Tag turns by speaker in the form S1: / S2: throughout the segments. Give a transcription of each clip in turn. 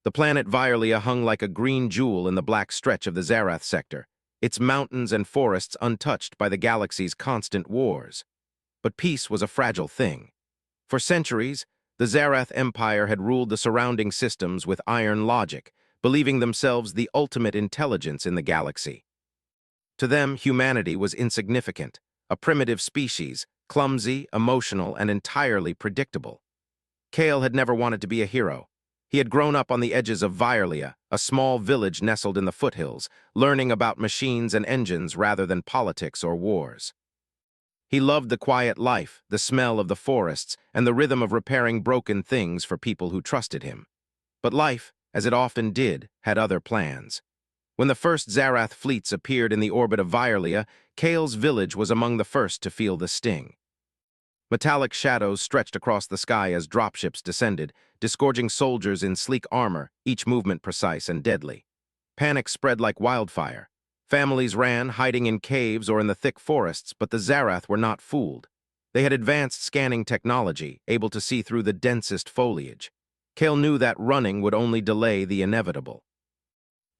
S1: The planet Violia hung like a green jewel in the black stretch of the Zarath sector, its mountains and forests untouched by the galaxy's constant wars. But peace was a fragile thing. For centuries, the Zarath Empire had ruled the surrounding systems with iron logic, believing themselves the ultimate intelligence in the galaxy. To them, humanity was insignificant, a primitive species, clumsy, emotional, and entirely predictable. Kale had never wanted to be a hero. He had grown up on the edges of Violia, a small village nestled in the foothills, learning about machines and engines rather than politics or wars. He loved the quiet life, the smell of the forests, and the rhythm of repairing broken things for people who trusted him. But life, as it often did, had other plans. When the first Zarath fleets appeared in the orbit of Violia, Kale's village was among the first to feel the sting. Metallic shadows stretched across the sky as dropships descended, disgorging soldiers in sleek armor, each movement precise and deadly. Panic spread like wildfire. Families ran, hiding in caves or in the thick forests, but the Zarath were not fooled. They had advanced scanning technology, able to see through the densest foliage. Kale knew that running would only delay the inevitable.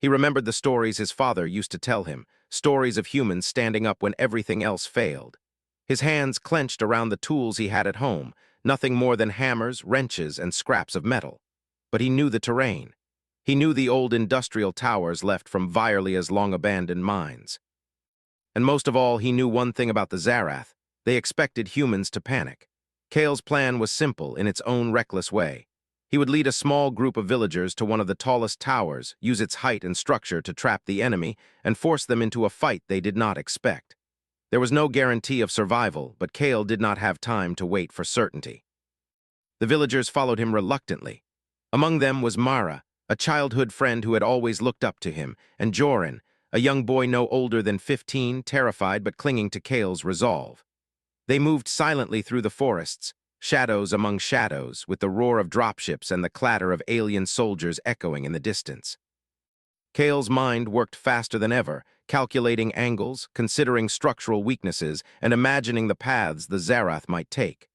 S1: He remembered the stories his father used to tell him, stories of humans standing up when everything else failed. His hands clenched around the tools he had at home, nothing more than hammers, wrenches, and scraps of metal. But he knew the terrain. He knew the old industrial towers left from Violia's long-abandoned mines. And most of all, he knew one thing about the Zarath. They expected humans to panic. Kale's plan was simple in its own reckless way. He would lead a small group of villagers to one of the tallest towers, use its height and structure to trap the enemy, and force them into a fight they did not expect. There was no guarantee of survival, but Kale did not have time to wait for certainty. The villagers followed him reluctantly. Among them was Mara, a childhood friend who had always looked up to him, and Joran, a young boy no older than 15, terrified but clinging to Kale's resolve. They moved silently through the forests, shadows among shadows, with the roar of dropships and the clatter of alien soldiers echoing in the distance. Kale's mind worked faster than ever, calculating angles, considering structural weaknesses, and imagining the paths the Zarath might take.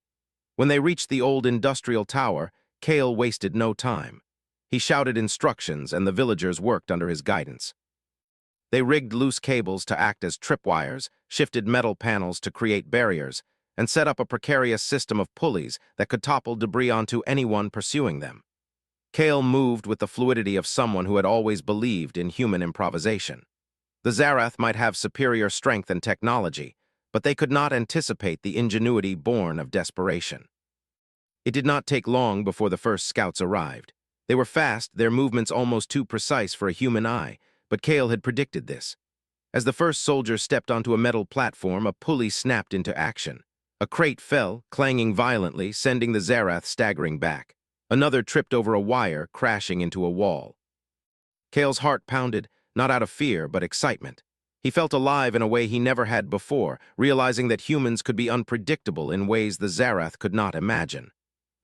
S1: When they reached the old industrial tower, Kale wasted no time. He shouted instructions, and the villagers worked under his guidance. They rigged loose cables to act as tripwires, shifted metal panels to create barriers, and set up a precarious system of pulleys that could topple debris onto anyone pursuing them. Kale moved with the fluidity of someone who had always believed in human improvisation. The Zarath might have superior strength and technology, but they could not anticipate the ingenuity born of desperation. It did not take long before the first scouts arrived. They were fast, their movements almost too precise for a human eye, but Kale had predicted this. As the first soldier stepped onto a metal platform, a pulley snapped into action. A crate fell, clanging violently, sending the Zarath staggering back. Another tripped over a wire, crashing into a wall. Kale's heart pounded, not out of fear, but excitement. He felt alive in a way he never had before, realizing that humans could be unpredictable in ways the Zarath could not imagine.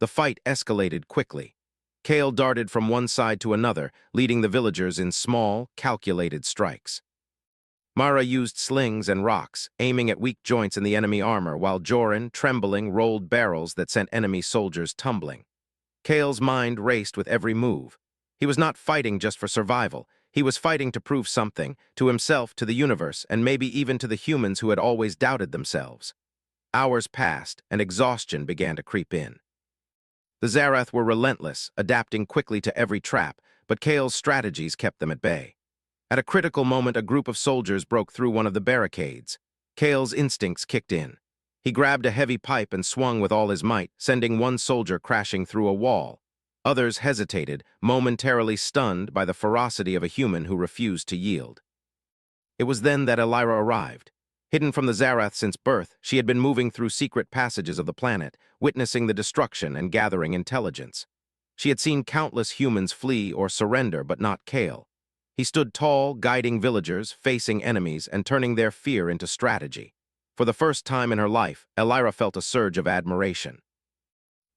S1: The fight escalated quickly. Kale darted from one side to another, leading the villagers in small, calculated strikes. Mara used slings and rocks, aiming at weak joints in the enemy armor, while Joran, trembling, rolled barrels that sent enemy soldiers tumbling. Kale's mind raced with every move. He was not fighting just for survival. He was fighting to prove something, to himself, to the universe, and maybe even to the humans who had always doubted themselves. Hours passed, and exhaustion began to creep in. The Zarath were relentless, adapting quickly to every trap, but Kale's strategies kept them at bay. At a critical moment, a group of soldiers broke through one of the barricades. Kale's instincts kicked in. He grabbed a heavy pipe and swung with all his might, sending one soldier crashing through a wall. Others hesitated, momentarily stunned by the ferocity of a human who refused to yield. It was then that Elira arrived. Hidden from the Zarath since birth, she had been moving through secret passages of the planet, witnessing the destruction and gathering intelligence. She had seen countless humans flee or surrender, but not Kale. He stood tall, guiding villagers, facing enemies, and turning their fear into strategy. For the first time in her life, Elira felt a surge of admiration.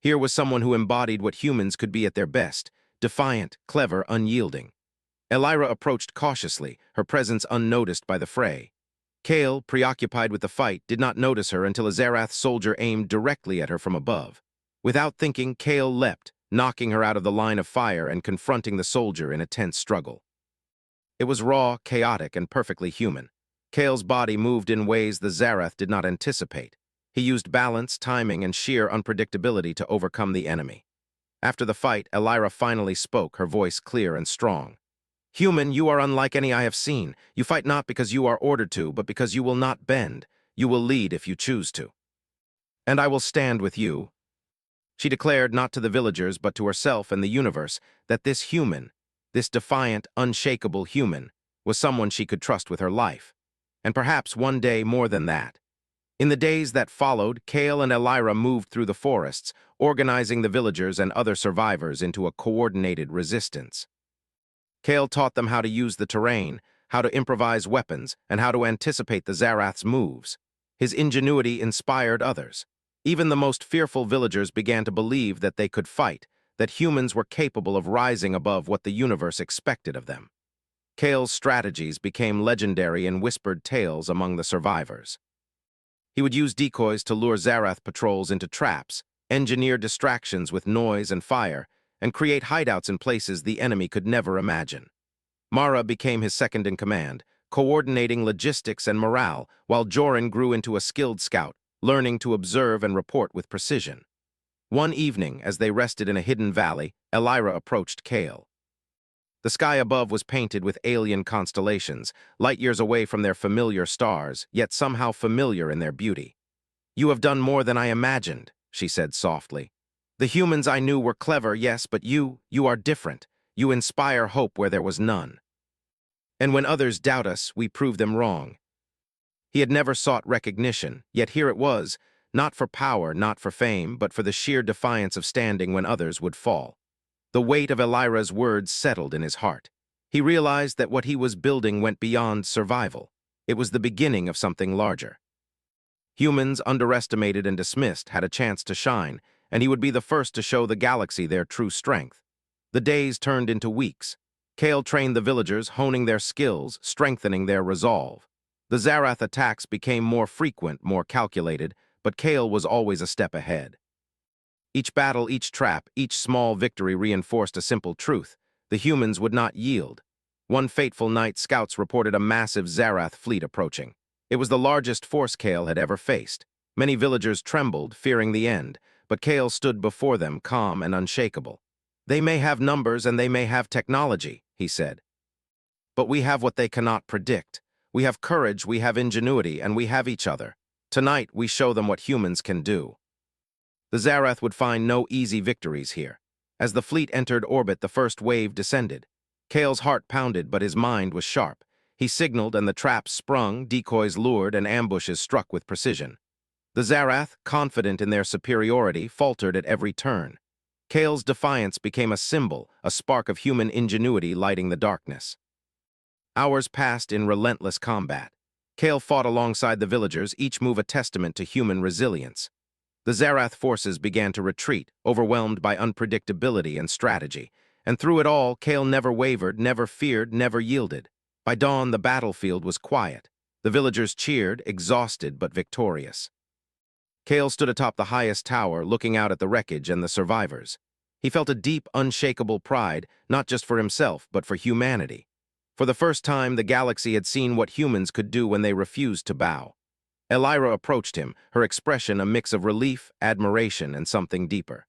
S1: Here was someone who embodied what humans could be at their best: defiant, clever, unyielding. Elira approached cautiously, her presence unnoticed by the fray. Kale, preoccupied with the fight, did not notice her until a Zarath soldier aimed directly at her from above. Without thinking, Kale leapt, knocking her out of the line of fire and confronting the soldier in a tense struggle. It was raw, chaotic, and perfectly human. Kale's body moved in ways the Zarath did not anticipate. He used balance, timing, and sheer unpredictability to overcome the enemy. After the fight, Elira finally spoke, her voice clear and strong. "Human, you are unlike any I have seen. You fight not because you are ordered to, but because you will not bend. You will lead if you choose to. And I will stand with you." She declared not to the villagers, but to herself and the universe, that this human, this defiant, unshakable human, was someone she could trust with her life. And perhaps one day more than that. In the days that followed, Kale and Elira moved through the forests, organizing the villagers and other survivors into a coordinated resistance. Kale taught them how to use the terrain, how to improvise weapons, and how to anticipate the Zarath's moves. His ingenuity inspired others. Even the most fearful villagers began to believe that they could fight, that humans were capable of rising above what the universe expected of them. Kale's strategies became legendary in whispered tales among the survivors. He would use decoys to lure Zarath patrols into traps, engineer distractions with noise and fire, and create hideouts in places the enemy could never imagine. Mara became his second-in-command, coordinating logistics and morale, while Joran grew into a skilled scout, learning to observe and report with precision. One evening, as they rested in a hidden valley, Elira approached Kale. The sky above was painted with alien constellations, light years away from their familiar stars, yet somehow familiar in their beauty. "You have done more than I imagined," she said softly. "The humans I knew were clever, yes, but you are different. You inspire hope where there was none. And when others doubt us, we prove them wrong." He had never sought recognition, yet here it was, not for power, not for fame, but for the sheer defiance of standing when others would fall. The weight of Elira's words settled in his heart. He realized that what he was building went beyond survival. It was the beginning of something larger. Humans, underestimated and dismissed, had a chance to shine, and he would be the first to show the galaxy their true strength. The days turned into weeks. Kale trained the villagers, honing their skills, strengthening their resolve. The Zarath attacks became more frequent, more calculated, but Kale was always a step ahead. Each battle, each trap, each small victory reinforced a simple truth: the humans would not yield. One fateful night, scouts reported a massive Zarath fleet approaching. It was the largest force Kale had ever faced. Many villagers trembled, fearing the end, but Kale stood before them, calm and unshakable. "They may have numbers and they may have technology," he said. "But we have what they cannot predict. We have courage, we have ingenuity, and we have each other. Tonight, we show them what humans can do." The Zarath would find no easy victories here. As the fleet entered orbit, the first wave descended. Kale's heart pounded, but his mind was sharp. He signaled and the traps sprung, decoys lured, and ambushes struck with precision. The Zarath, confident in their superiority, faltered at every turn. Kale's defiance became a symbol, a spark of human ingenuity lighting the darkness. Hours passed in relentless combat. Kale fought alongside the villagers, each move a testament to human resilience. The Zarath forces began to retreat, overwhelmed by unpredictability and strategy. And through it all, Kale never wavered, never feared, never yielded. By dawn, the battlefield was quiet. The villagers cheered, exhausted but victorious. Kale stood atop the highest tower, looking out at the wreckage and the survivors. He felt a deep, unshakable pride, not just for himself, but for humanity. For the first time, the galaxy had seen what humans could do when they refused to bow. Elira approached him, her expression a mix of relief, admiration, and something deeper.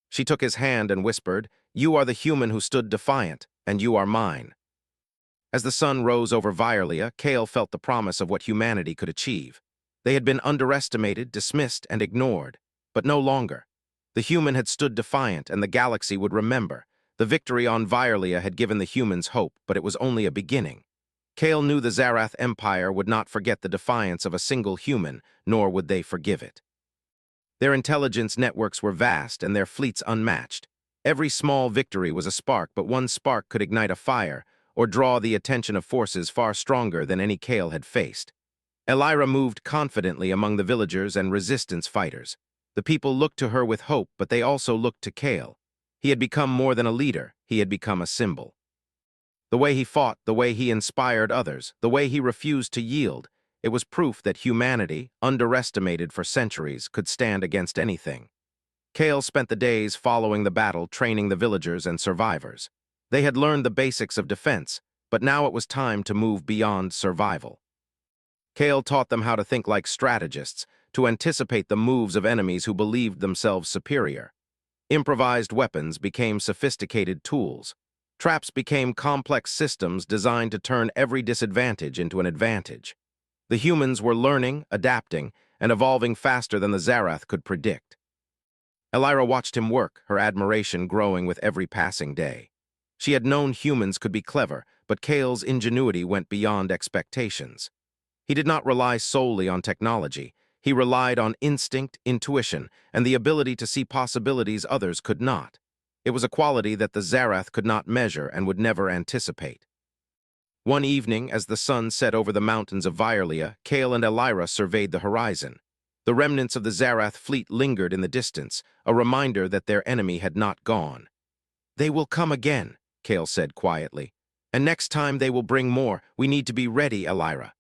S1: She took his hand and whispered, "You are the human who stood defiant, and you are mine." As the sun rose over Violia, Kale felt the promise of what humanity could achieve. They had been underestimated, dismissed, and ignored, but no longer. The human had stood defiant, and the galaxy would remember. The victory on Violia had given the humans hope, but it was only a beginning. Kale knew the Zarath Empire would not forget the defiance of a single human, nor would they forgive it. Their intelligence networks were vast and their fleets unmatched. Every small victory was a spark, but one spark could ignite a fire or draw the attention of forces far stronger than any Kale had faced. Elira moved confidently among the villagers and resistance fighters. The people looked to her with hope, but they also looked to Kale. He had become more than a leader, he had become a symbol. The way he fought, the way he inspired others, the way he refused to yield, it was proof that humanity, underestimated for centuries, could stand against anything. Kale spent the days following the battle training the villagers and survivors. They had learned the basics of defense, but now it was time to move beyond survival. Kale taught them how to think like strategists, to anticipate the moves of enemies who believed themselves superior. Improvised weapons became sophisticated tools. Traps became complex systems designed to turn every disadvantage into an advantage. The humans were learning, adapting, and evolving faster than the Zarath could predict. Elira watched him work, her admiration growing with every passing day. She had known humans could be clever, but Kale's ingenuity went beyond expectations. He did not rely solely on technology. He relied on instinct, intuition, and the ability to see possibilities others could not. It was a quality that the Zarath could not measure and would never anticipate. One evening, as the sun set over the mountains of Vierlia, Kale and Elira surveyed the horizon. The remnants of the Zarath fleet lingered in the distance, a reminder that their enemy had not gone. "They will come again," Kale said quietly. "And next time they will bring more. We need to be ready, Elira.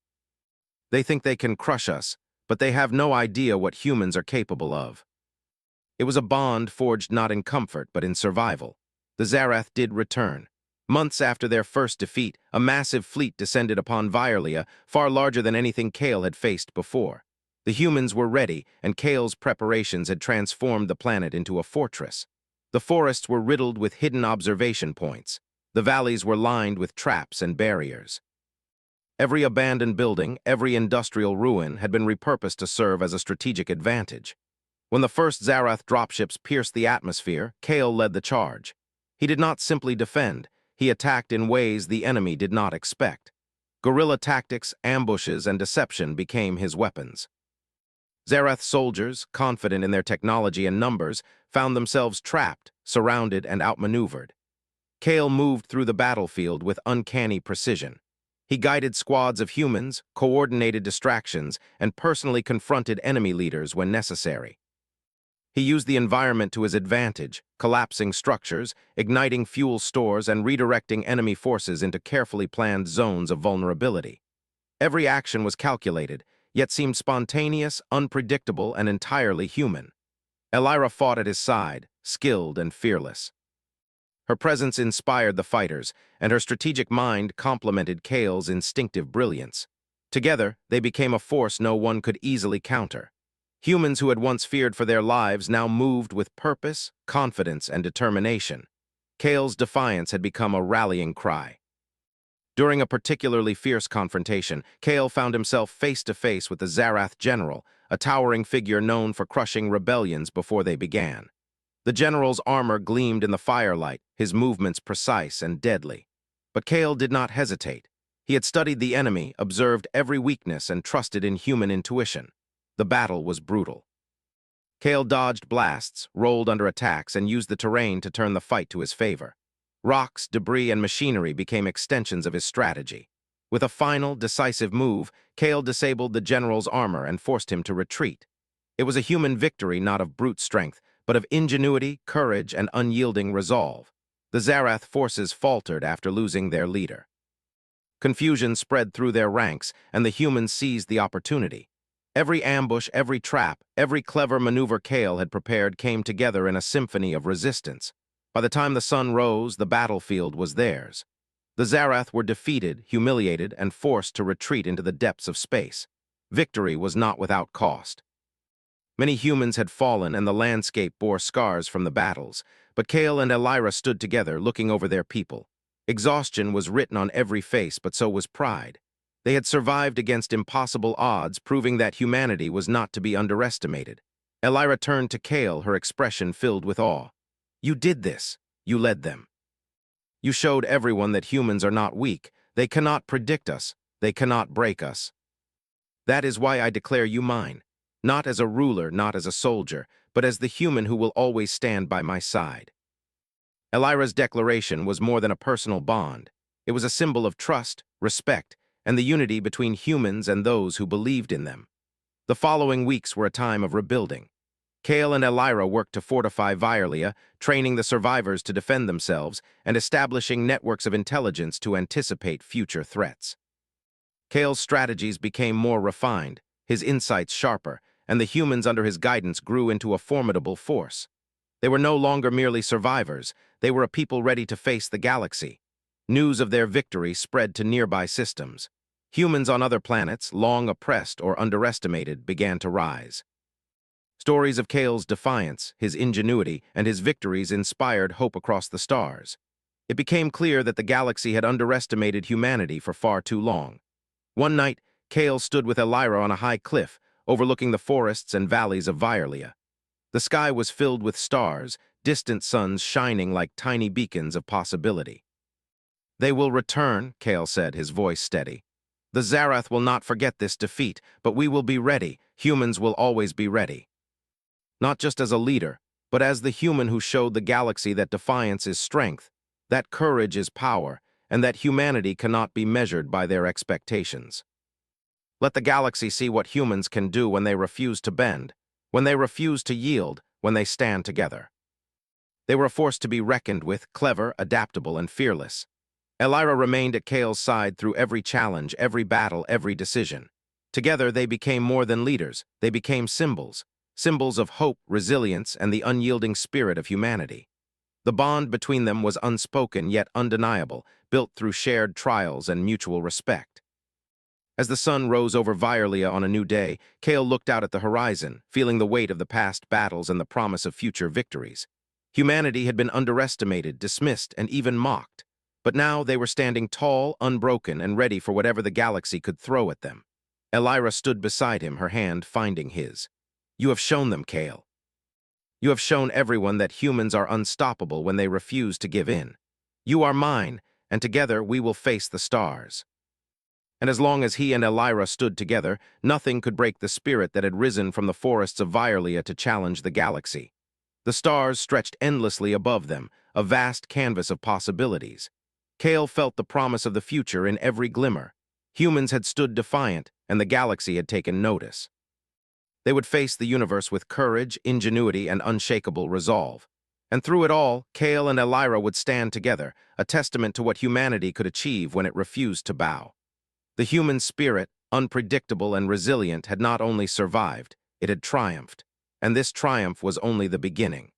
S1: They think they can crush us, but they have no idea what humans are capable of." It was a bond forged not in comfort, but in survival. The Zarath did return. Months after their first defeat, a massive fleet descended upon Vierlia, far larger than anything Kale had faced before. The humans were ready, and Kale's preparations had transformed the planet into a fortress. The forests were riddled with hidden observation points. The valleys were lined with traps and barriers. Every abandoned building, every industrial ruin had been repurposed to serve as a strategic advantage. When the first Zarath dropships pierced the atmosphere, Kale led the charge. He did not simply defend, he attacked in ways the enemy did not expect. Guerrilla tactics, ambushes, and deception became his weapons. Zarath soldiers, confident in their technology and numbers, found themselves trapped, surrounded, and outmaneuvered. Kale moved through the battlefield with uncanny precision. He guided squads of humans, coordinated distractions, and personally confronted enemy leaders when necessary. He used the environment to his advantage, collapsing structures, igniting fuel stores, and redirecting enemy forces into carefully planned zones of vulnerability. Every action was calculated, yet seemed spontaneous, unpredictable, and entirely human. Elira fought at his side, skilled and fearless. Her presence inspired the fighters, and her strategic mind complemented Kale's instinctive brilliance. Together, they became a force no one could easily counter. Humans who had once feared for their lives now moved with purpose, confidence, and determination. Kale's defiance had become a rallying cry. During a particularly fierce confrontation, Kale found himself face-to-face with the Zarath general, a towering figure known for crushing rebellions before they began. The general's armor gleamed in the firelight, his movements precise and deadly. But Kale did not hesitate. He had studied the enemy, observed every weakness, and trusted in human intuition. The battle was brutal. Kale dodged blasts, rolled under attacks, and used the terrain to turn the fight to his favor. Rocks, debris, and machinery became extensions of his strategy. With a final, decisive move, Kale disabled the general's armor and forced him to retreat. It was a human victory not of brute strength, but of ingenuity, courage, and unyielding resolve. The Zarath forces faltered after losing their leader. Confusion spread through their ranks, and the humans seized the opportunity. Every ambush, every trap, every clever maneuver Kale had prepared came together in a symphony of resistance. By the time the sun rose, the battlefield was theirs. The Zarath were defeated, humiliated, and forced to retreat into the depths of space. Victory was not without cost. Many humans had fallen, and the landscape bore scars from the battles, but Kale and Elira stood together, looking over their people. Exhaustion was written on every face, but so was pride. They had survived against impossible odds, proving that humanity was not to be underestimated. Elira turned to Kale, her expression filled with awe. "You did this. You led them. You showed everyone that humans are not weak. They cannot predict us. They cannot break us. That is why I declare you mine. Not as a ruler, not as a soldier, but as the human who will always stand by my side." Elira's declaration was more than a personal bond. It was a symbol of trust, respect, and the unity between humans and those who believed in them. The following weeks were a time of rebuilding. Kale and Elira worked to fortify Vierlia, training the survivors to defend themselves and establishing networks of intelligence to anticipate future threats. Kale's strategies became more refined, his insights sharper, and the humans under his guidance grew into a formidable force. They were no longer merely survivors, they were a people ready to face the galaxy. News of their victory spread to nearby systems. Humans on other planets, long oppressed or underestimated, began to rise. Stories of Kale's defiance, his ingenuity, and his victories inspired hope across the stars. It became clear that the galaxy had underestimated humanity for far too long. One night, Kale stood with Elira on a high cliff, overlooking the forests and valleys of Vierlia. The sky was filled with stars, distant suns shining like tiny beacons of possibility. "They will return," Kale said, his voice steady. "The Zarath will not forget this defeat, but we will be ready. Humans will always be ready." Not just as a leader, but as the human who showed the galaxy that defiance is strength, that courage is power, and that humanity cannot be measured by their expectations. Let the galaxy see what humans can do when they refuse to bend, when they refuse to yield, when they stand together. They were a force to be reckoned with, clever, adaptable, and fearless. Elira remained at Kale's side through every challenge, every battle, every decision. Together, they became more than leaders. They became symbols. Symbols of hope, resilience, and the unyielding spirit of humanity. The bond between them was unspoken yet undeniable, built through shared trials and mutual respect. As the sun rose over Vierlia on a new day, Kale looked out at the horizon, feeling the weight of the past battles and the promise of future victories. Humanity had been underestimated, dismissed, and even mocked. But now they were standing tall, unbroken, and ready for whatever the galaxy could throw at them. Elira stood beside him, her hand finding his. "You have shown them, Kale. You have shown everyone that humans are unstoppable when they refuse to give in. You are mine, and together we will face the stars." And as long as he and Elira stood together, nothing could break the spirit that had risen from the forests of Vierlia to challenge the galaxy. The stars stretched endlessly above them, a vast canvas of possibilities. Kale felt the promise of the future in every glimmer. Humans had stood defiant, and the galaxy had taken notice. They would face the universe with courage, ingenuity, and unshakable resolve. And through it all, Kale and Elira would stand together, a testament to what humanity could achieve when it refused to bow. The human spirit, unpredictable and resilient, had not only survived, it had triumphed. And this triumph was only the beginning.